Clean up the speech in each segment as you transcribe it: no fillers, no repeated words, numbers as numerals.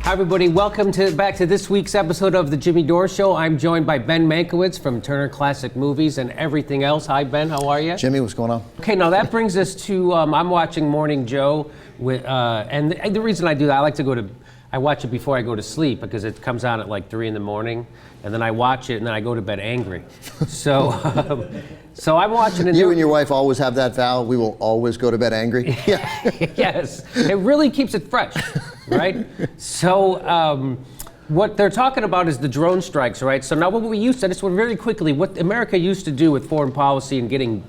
Hi, everybody. Welcome back to this week's episode of The Jimmy Dore Show. I'm joined by Ben Mankiewicz from Turner Classic Movies and everything else. Hi, Ben. How are you? Jimmy, what's going on? Okay, now that brings us to, I'm watching Morning Joe, and the reason I do that, I watch it before I go to sleep because it comes on at like 3 in the morning, and then I watch it, and then I go to bed angry. So I'm watching it. You and your wife always have that vow, we will always go to bed angry? Yeah. Yes, it really keeps it fresh, right? So what they're talking about is the drone strikes, right? So now what we used to, just very quickly, what America used to do with foreign policy and getting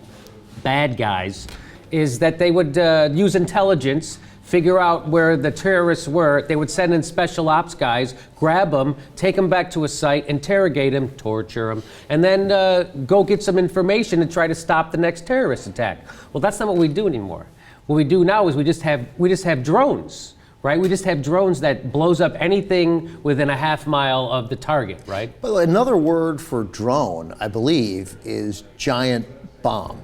bad guys is that they would use intelligence, figure out where the terrorists were. They would send in special ops guys, grab them, take them back to a site, interrogate them, torture them, and then go get some information and try to stop the next terrorist attack. Well, that's not what we do anymore. What we do now is we just have drones, right? We just have drones that blows up anything within a half mile of the target, right? Well, another word for drone, I believe, is giant bomb.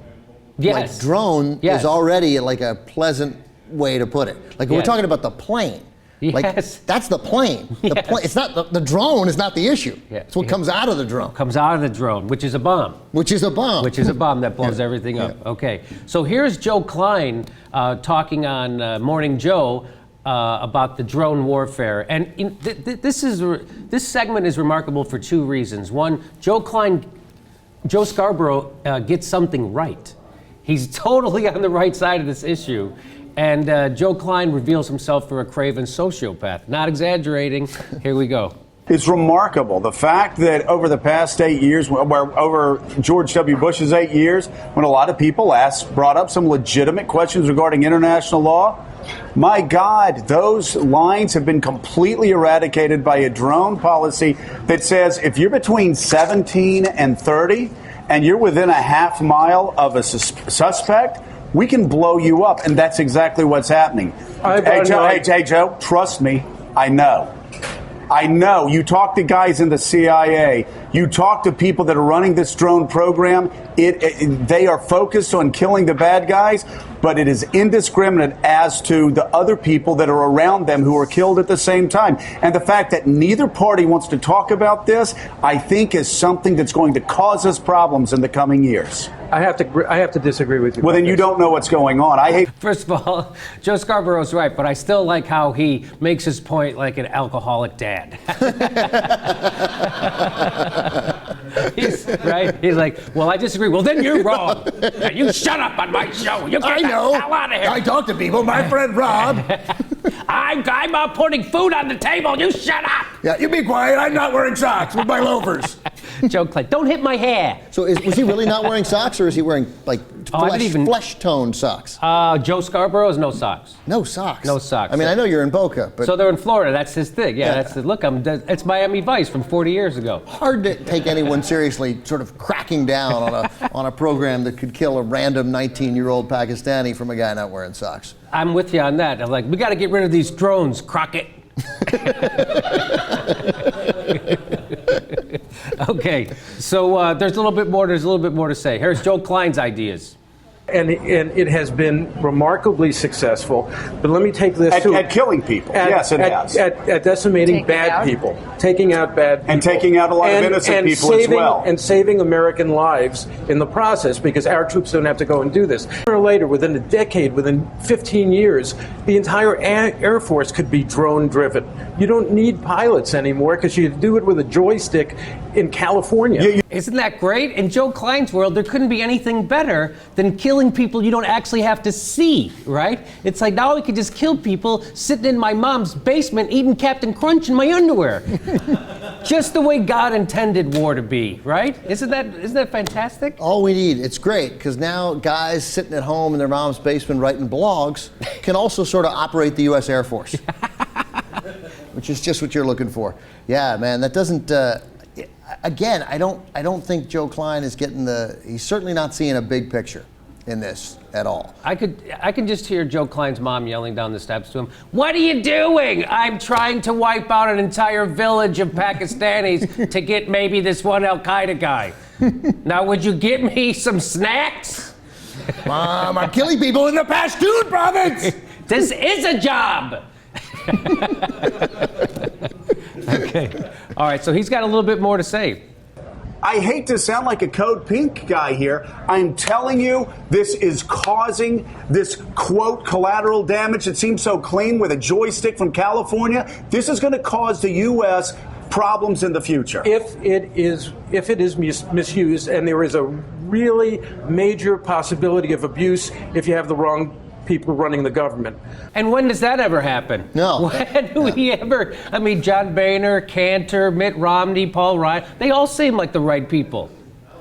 Yes. Like drone is already like a pleasant way to put it. Like we're talking about the plane. Yes. Like that's the plane. Yes. It's not the drone is not the issue. It's what comes out of the drone. Comes out of the drone, which is a bomb. Which is a bomb. Which is a bomb that blows everything up. Yeah. Okay. So here's Joe Klein talking on Morning Joe about the drone warfare, and this segment is remarkable for two reasons. One, Joe Scarborough gets something right. He's totally on the right side of this issue. And Joe Klein reveals himself for a craven sociopath. Not exaggerating. Here we go. It's remarkable. The fact that over the past 8 years, over George W. Bush's 8 years, when a lot of people brought up some legitimate questions regarding international law, my God, those lines have been completely eradicated by a drone policy that says if you're between 17 and 30 and you're within a half mile of a suspect, we can blow you up, and that's exactly what's happening. Hey, Joe, trust me, I know. You talk to guys in the CIA. You talk to people that are running this drone program. They are focused on killing the bad guys, but it is indiscriminate as to the other people that are around them who are killed at the same time. And the fact that neither party wants to talk about this, I think, is something that's going to cause us problems in the coming years. I have to disagree with you. Well, then you don't know what's going on. First of all, Joe Scarborough's right, but I still like how he makes his point like an alcoholic dad. He's like, well, I disagree. Well, then you're wrong. You shut up on my show. You get the hell out of here. I talk to people. My friend Rob. I'm putting food on the table. You shut up. Yeah, you be quiet. I'm not wearing socks with my loafers. Joe Klein, don't hit my hair. So was he really not wearing socks, or is he wearing like flesh-toned socks? Joe Scarborough has no socks. No socks? No socks. I mean, I know you're in Boca, but... So they're in Florida. That's his thing. It's Miami Vice from 40 years ago. Hard to take anyone seriously sort of cracking down on a program that could kill a random 19-year-old Pakistani from a guy not wearing socks. I'm with you on that. I'm like, we got to get rid of these drones, Crockett. Okay, so there's a little bit more to say. Here's Joe Klein's ideas. And it has been remarkably successful. But let me take this at killing people. Yes, it has. At decimating bad people, taking out bad people. And taking out a lot of innocent people as well. And saving American lives in the process, because our troops don't have to go and do this. Sooner or later, within a decade, within 15 years, the entire Air Force could be drone-driven. You don't need pilots anymore because you do it with a joystick in California. Isn't that great? In Joe Klein's world, there couldn't be anything better than killing people you don't actually have to see, right? It's like now we could just kill people sitting in my mom's basement eating Captain Crunch in my underwear. Just the way God intended war to be, right? Isn't that fantastic? All we need, it's great, because now guys sitting at home in their mom's basement writing blogs can also sort of operate the U.S. Air Force, which is just what you're looking for. Yeah, man, that doesn't... Again, I don't think Joe Klein is getting he's certainly not seeing a big picture in this at all. I can just hear Joe Klein's mom yelling down the steps to him, "What are you doing?" "I'm trying to wipe out an entire village of Pakistanis to get maybe this one Al-Qaeda guy. Now, would you get me some snacks?" "Mom, I'm killing people in the Pashtun province." "This is a job." Okay. All right, so he's got a little bit more to say. I hate to sound like a code pink guy here. I'm telling you, this is causing this, quote, collateral damage that seems so clean with a joystick from California. This is going to cause the U.S. problems in the future. If it is misused, and there is a really major possibility of abuse if you have the wrong people running the government. And when does that ever happen? No. When do we ever? I mean, John Boehner, Cantor, Mitt Romney, Paul Ryan, they all seem like the right people.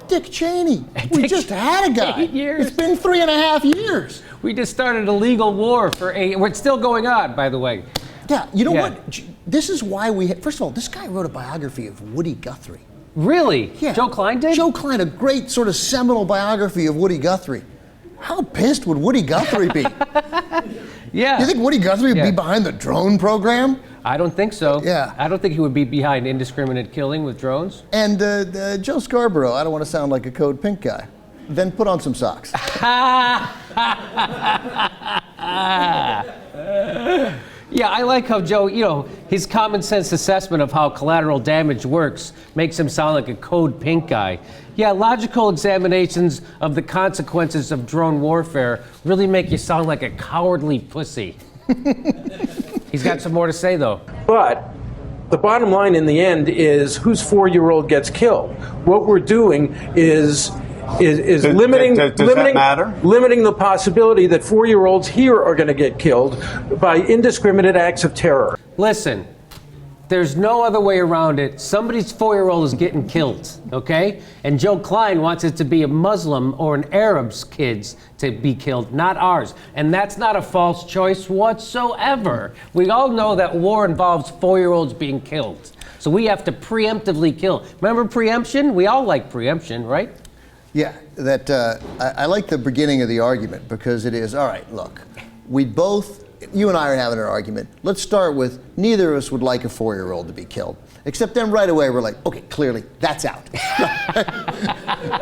Dick Cheney. We just had a guy. 8 years. It's been 3.5 years. We just started a legal war for 8. It's still going on, by the way. Yeah, you know Yeah. what? This is why first of all, this guy wrote a biography of Woody Guthrie. Really? Yeah. Joe Klein did? Joe Klein, a great sort of seminal biography of Woody Guthrie. How pissed would Woody Guthrie be? Yeah. You think Woody Guthrie would be behind the drone program? I don't think so. Yeah. I don't think he would be behind indiscriminate killing with drones. And Joe Scarborough, I don't want to sound like a code pink guy. Then put on some socks. Yeah, I like how Joe, his common sense assessment of how collateral damage works makes him sound like a code pink guy. Yeah, logical examinations of the consequences of drone warfare really make you sound like a cowardly pussy. He's got some more to say, though. But the bottom line in the end is whose 4-year-old gets killed. What we're doing is limiting that matter? limiting the possibility that 4-year-olds here are going to get killed by indiscriminate acts of terror. Listen, there's no other way around it. Somebody's 4-year-old is getting killed, okay? And Joe Klein wants it to be a Muslim or an Arab's kids to be killed, not ours. And that's not a false choice whatsoever. We all know that war involves 4-year-olds being killed. So we have to preemptively kill. Remember preemption? We all like preemption, right? Yeah, I like the beginning of the argument because it is, all right, look, you and I are having an argument. Let's start with neither of us would like a 4-year-old to be killed. Except then right away we're like, okay, clearly that's out.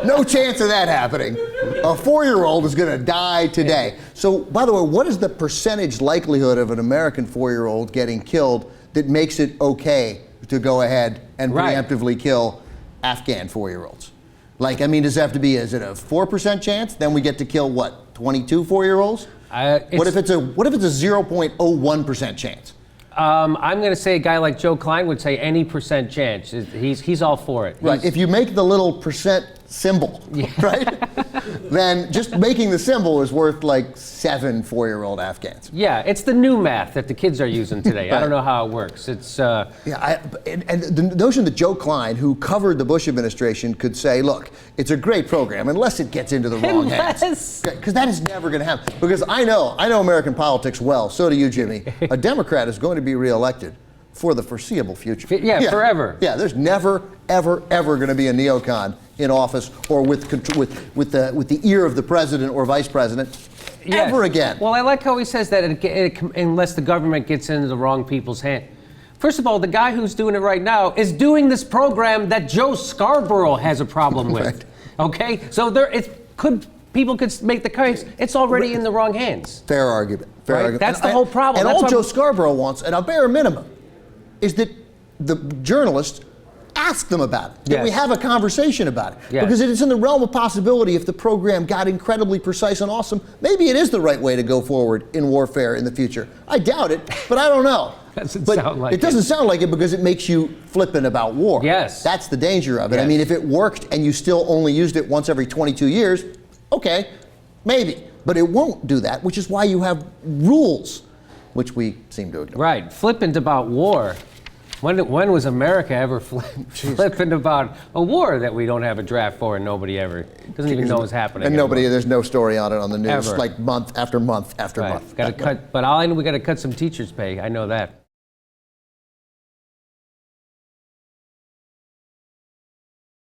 No chance of that happening. A 4-year-old is going to die today. So, by the way, what is the percentage likelihood of an American 4-year-old getting killed that makes it okay to go ahead and preemptively kill Afghan 4-year-olds? Like, I mean, does it have to be, is it a 4% chance? Then we get to kill, what, 22 4-year-olds? What if it's a 0.01% chance? I'm going to say a guy like Joe Klein would say any percent chance. He's all for it. Right. If you make the little percent symbol, right? Then just making the symbol is worth like 7 4-year-old Afghans. Yeah, it's the new math that the kids are using today. I don't know how it works. It's and the notion that Joe Klein, who covered the Bush administration, could say, "Look, it's a great program unless it gets into the wrong hands," because that is never going to happen. Because I know American politics well. So do you, Jimmy. A Democrat is going to be reelected for the foreseeable future. Yeah, forever. Yeah, there's never, ever, ever going to be a neocon in office or with the ear of the president or vice president ever again. Well, I like how he says that unless the government gets into the wrong people's hand. First of all, the guy who's doing it right now is doing this program that Joe Scarborough has a problem with. Right. Okay, so people could make the case it's already in the wrong hands. Fair argument. Fair argument. That's the whole problem. And all Joe Scarborough wants, at a bare minimum, is that the journalists ask them about it. That we have a conversation about it. Yes. Because it is in the realm of possibility if the program got incredibly precise and awesome, maybe it is the right way to go forward in warfare in the future. I doubt it, but I don't know. It doesn't sound like it because it makes you flippant about war. Yes. That's the danger of it. Yes. I mean, if it worked and you still only used it once every 22 years, okay, maybe. But it won't do that, which is why you have rules, which we seem to ignore. Right, flippant about war. When was America ever flippant about a war that we don't have a draft for and nobody ever doesn't even know is happening? And there's no story on it on the news, Ever. like month after month after month. Got to cut, but we got to cut some teachers' pay. I know that.